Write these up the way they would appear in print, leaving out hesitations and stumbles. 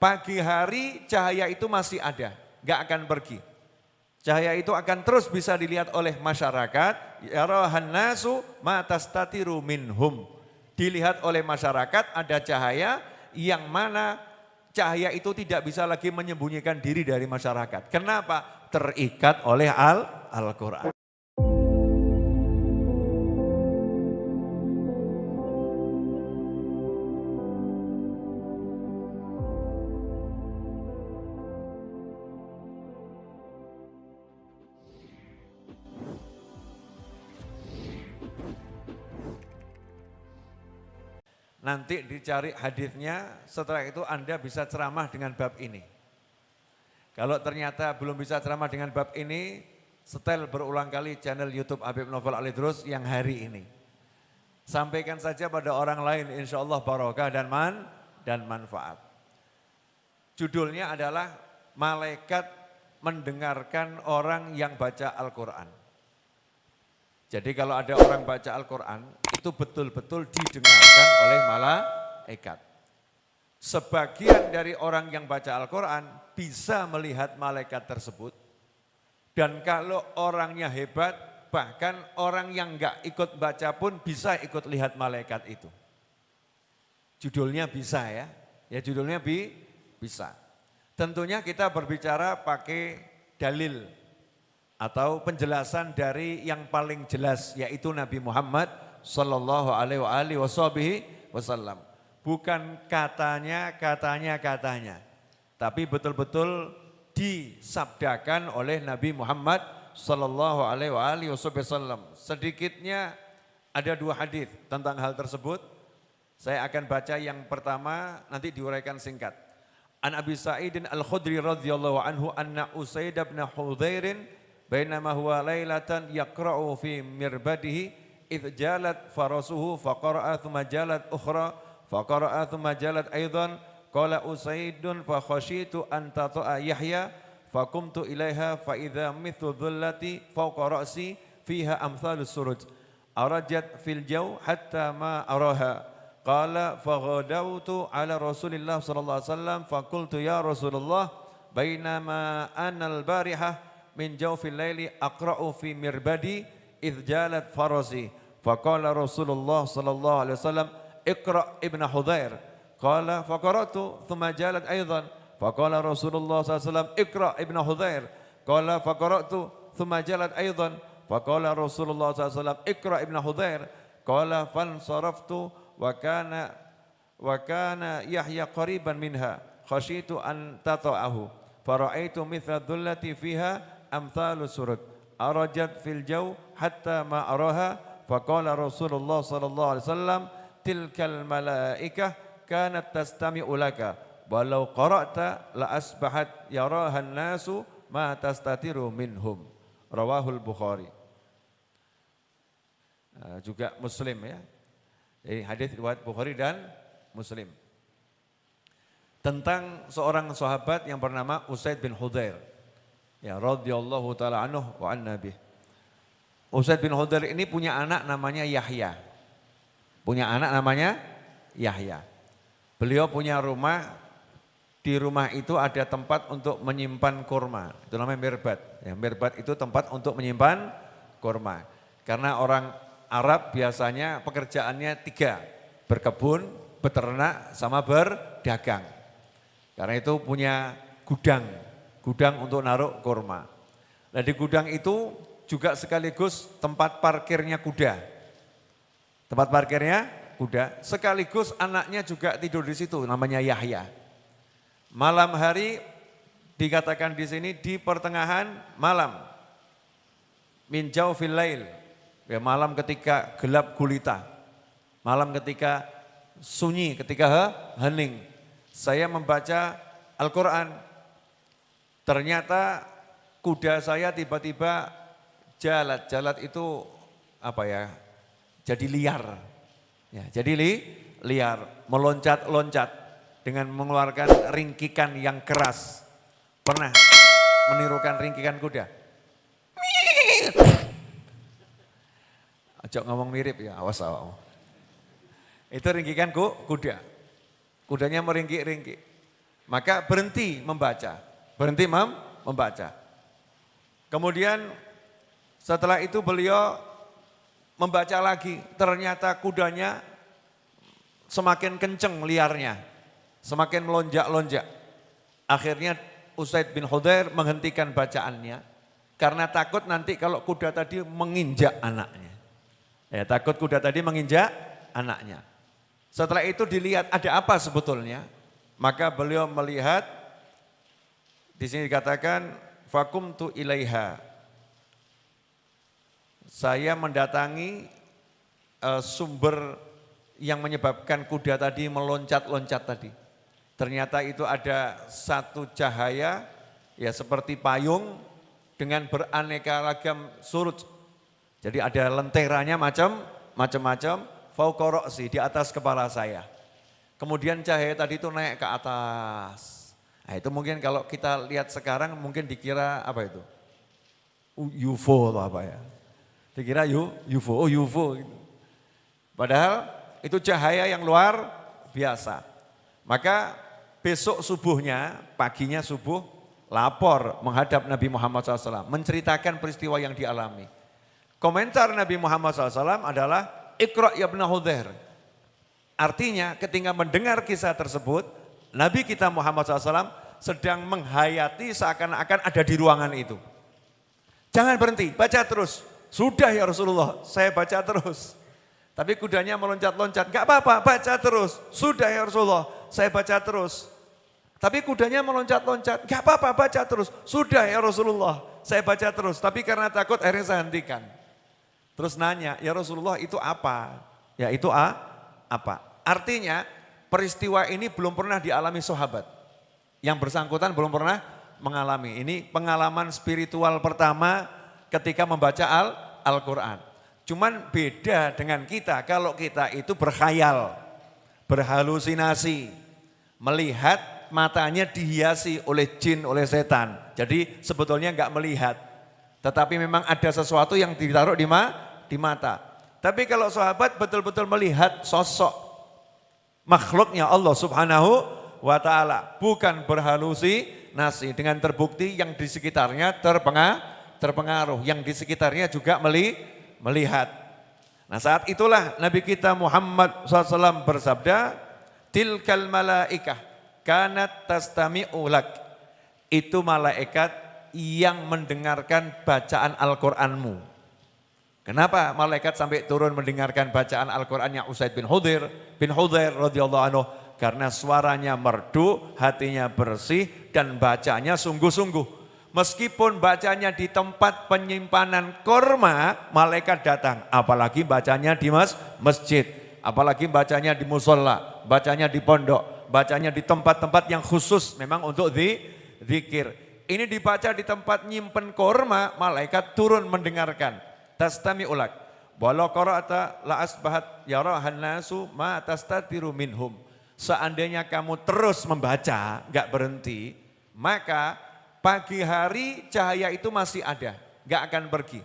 Pagi hari cahaya itu masih ada, gak akan pergi. Cahaya itu akan terus bisa dilihat oleh masyarakat. Yarahan nasu ma tastatiru minhum. Dilihat oleh masyarakat ada cahaya yang mana cahaya itu tidak bisa lagi menyembunyikan diri dari masyarakat. Kenapa? Terikat oleh Al-Quran. Nanti dicari hadisnya, setelah itu Anda bisa ceramah dengan bab ini. Kalau ternyata belum bisa ceramah dengan bab ini, setel berulang kali channel YouTube Habib Novel Al Idrus yang hari ini. Sampaikan saja pada orang lain, insya Allah barokah dan manfaat. Judulnya adalah Malaikat Mendengarkan Orang Yang Baca Al-Quran. Jadi kalau ada orang baca Al-Quran, itu betul-betul didengarkan oleh malaikat. Sebagian dari orang yang baca Al-Quran bisa melihat malaikat tersebut. Dan kalau orangnya hebat, bahkan orang yang enggak ikut baca pun bisa ikut lihat malaikat itu. Judulnya bisa ya, judulnya bisa. Tentunya kita berbicara pakai dalil atau penjelasan dari yang paling jelas, yaitu Nabi Muhammad sallallahu alaihi wasallam. Bukan katanya, tapi betul-betul disabdakan oleh Nabi Muhammad sallallahu alaihi wasallam. Sedikitnya ada 2 hadis tentang hal tersebut. Saya akan baca yang pertama, nanti diuraikan singkat. An Abi Sa'idin Al-Khudri radhiyallahu anhu anna Usaid bin Hudairin bainama huwa lailatan yaqra'u fi mirbadihi idh jalat farasuhu faqara'a thumma jalat ukhra faqara'a thumma jalat aidan qala Usaidun fa khashitu an tata'a Yahya faqumtu ilaiha fa idza mithlu dhullati fawqa ra'si fiha amthalus suruj arajat fil jaw hatta ma araha qala faghadawtu ala Rasulillah sallallahu alaihi wasallam faqultu ya Rasulullah bainama ana al-barihah min jawfil laili aqra'u fi mirbadi idh jalat farasi faqala Rasulullah sallallahu alaihi wasallam iqra' ibn Hudhair qala faqara'tu thumma jalat aidan faqala Rasulullah sallallahu alaihi wasallam iqra' ibn Hudhair qala faqara'tu thumma jalat aidan faqala Rasulullah sallallahu alaihi wasallam iqra' ibn Hudhair qala fansaraftu wa kana Yahya qariban minha khasyitu an tata'ahu fara'aitu mithla dhullati fiha amthalu surut arajat fil jaw hatta ma araha faqala Rasulullah sallallahu alaihi wasallam tilkal malaikah kanat tastami'u laka walau qara'ta la asbahat yarahan nasu ma tastatiru minhum rawahul Bukhari. Juga Muslim ya. Jadi hadis riwayat Bukhari dan Muslim. Tentang seorang sahabat yang bernama Usaid bin Hudhair. Ya, radhiyallahu taala anhu wa an nabi. Usaid bin Hudhair ini punya anak namanya Yahya. Beliau punya rumah, di rumah itu ada tempat untuk menyimpan kurma. Itu namanya mirbat. Ya, mirbat itu tempat untuk menyimpan kurma. Karena orang Arab biasanya pekerjaannya 3, berkebun, beternak, sama berdagang. Karena itu punya gudang untuk naruh kurma. Nah di gudang itu juga sekaligus tempat parkirnya kuda. Sekaligus anaknya juga tidur di situ, namanya Yahya. Malam hari dikatakan di sini di pertengahan malam. Min jawfil lail. Ya, malam ketika gelap gulita. Malam ketika sunyi, ketika hening. Saya membaca Al-Quran. Ternyata kuda saya tiba-tiba jalat. Jalat itu apa ya? Jadi liar. Ya, jadi liar, meloncat-loncat dengan mengeluarkan ringkikan yang keras. Pernah menirukan ringkikan kuda? Ajak ngomong mirip ya, awas awak. Itu ringkikan kuda. Kudanya meringkik-ringkik. maka berhenti membaca. Membaca. Kemudian setelah itu beliau membaca lagi, ternyata kudanya semakin kenceng liarnya, semakin melonjak-lonjak. Akhirnya Usaid bin Hudzair menghentikan bacaannya karena takut nanti kalau kuda tadi menginjak anaknya. Ya, takut kuda tadi menginjak anaknya. Setelah itu dilihat ada apa sebetulnya, maka beliau melihat di sini dikatakan fakumtu ilaiha. Saya mendatangi sumber yang menyebabkan kuda tadi meloncat-loncat tadi. Ternyata itu ada satu cahaya ya seperti payung dengan beraneka ragam surut. Jadi ada lenteranya macam-macam fauqa ra'si, di atas kepala saya. Kemudian cahaya tadi itu naik ke atas. Nah itu mungkin kalau kita lihat sekarang mungkin dikira apa itu? UFO atau apa ya? Dikira UFO, oh UFO gitu. Padahal itu cahaya yang luar biasa. Maka besok subuhnya, paginya subuh, lapor menghadap Nabi Muhammad SAW. Menceritakan peristiwa yang dialami. Komentar Nabi Muhammad SAW adalah, Iqra' ya ibn Hudzair. Artinya ketika mendengar kisah tersebut, Nabi kita Muhammad SAW sedang menghayati seakan-akan ada di ruangan itu. Jangan berhenti, baca terus. Sudah ya Rasulullah, saya baca terus. Tapi kudanya meloncat-loncat, gak apa-apa, baca terus. Sudah ya Rasulullah, saya baca terus. Tapi kudanya meloncat-loncat, gak apa-apa, baca terus. Sudah ya Rasulullah, saya baca terus. Tapi karena takut akhirnya saya hentikan. Terus nanya, ya Rasulullah itu apa? Ya itu apa? Artinya peristiwa ini belum pernah dialami sahabat. Yang bersangkutan belum pernah mengalami. Ini pengalaman spiritual pertama ketika membaca Al-Quran. Cuman beda dengan kita, kalau kita itu berkhayal, berhalusinasi, melihat matanya dihiasi oleh jin, oleh setan. Jadi sebetulnya enggak melihat, tetapi memang ada sesuatu yang ditaruh di mata. Tapi kalau sahabat betul-betul melihat sosok makhluknya Allah Subhanahu wa ta'ala, bukan berhalusinasi, dengan terbukti yang di sekitarnya terpengaruh, yang di sekitarnya juga melihat. Nah saat itulah Nabi kita Muhammad SAW bersabda, tilkal malaikah kanat tastami'u lak. Itu malaikat yang mendengarkan bacaan Al-Qur'anmu. Kenapa malaikat sampai turun mendengarkan bacaan Al-Qur'annya Usaid bin Hudzair radhiyallahu anhu? Karena suaranya merdu, hatinya bersih dan bacanya sungguh-sungguh. Meskipun bacanya di tempat penyimpanan kurma, malaikat datang. Apalagi bacanya di masjid, apalagi bacanya di musola, bacanya di pondok, bacanya di tempat-tempat yang khusus memang untuk zikir. Ini dibaca di tempat nyimpen kurma, malaikat turun mendengarkan. Tastami ulak. Walau qara'ata la asbahat yarahan nasu ma tastatiru minhum. Seandainya kamu terus membaca, enggak berhenti, maka pagi hari cahaya itu masih ada, enggak akan pergi.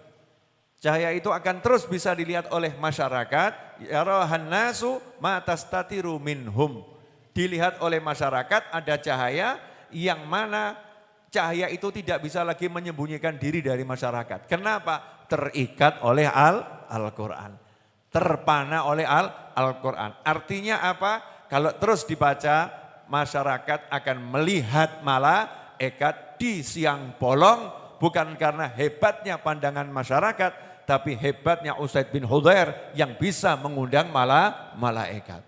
Cahaya itu akan terus bisa dilihat oleh masyarakat, yarahan nasu ma tastatiru minhum. Dilihat oleh masyarakat ada cahaya yang mana cahaya itu tidak bisa lagi menyembunyikan diri dari masyarakat. Kenapa? Terikat oleh Al-Quran. Terpana oleh Al-Quran. Artinya apa? Kalau terus dibaca, masyarakat akan melihat malaikat di siang bolong. Bukan karena hebatnya pandangan masyarakat, tapi hebatnya Usaid bin Hudzair yang bisa mengundang malaikat.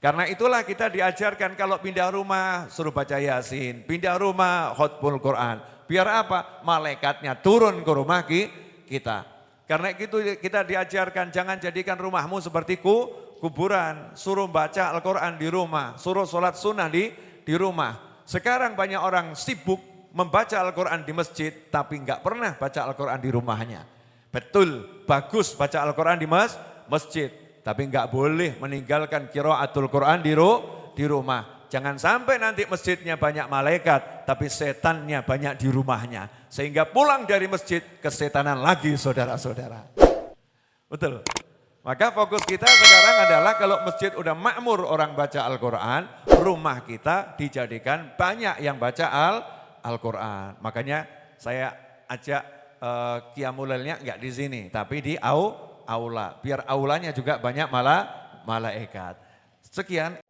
Karena itulah kita diajarkan kalau pindah rumah suruh baca Yasin, pindah rumah khutbul Quran. Biar apa? Malaikatnya turun ke rumah kita. Karena itu kita diajarkan jangan jadikan rumahmu seperti kuburan. Suruh baca Al-Quran di rumah, suruh sholat sunnah di rumah. Sekarang banyak orang sibuk membaca Al-Quran di masjid tapi enggak pernah baca Al-Quran di rumahnya. Betul, bagus baca Al-Quran di masjid. Tapi enggak boleh meninggalkan qiraatul Quran di rumah. Jangan sampai nanti masjidnya banyak malaikat, tapi setannya banyak di rumahnya. Sehingga pulang dari masjid, kesetanan lagi saudara-saudara. Betul. Maka fokus kita sekarang adalah kalau masjid udah makmur orang baca Al-Quran, rumah kita dijadikan banyak yang baca Al-Quran. Makanya saya ajak Qiyamul Lailnya enggak di sini, tapi di aula. Biar aulanya juga banyak malaikat. Sekian.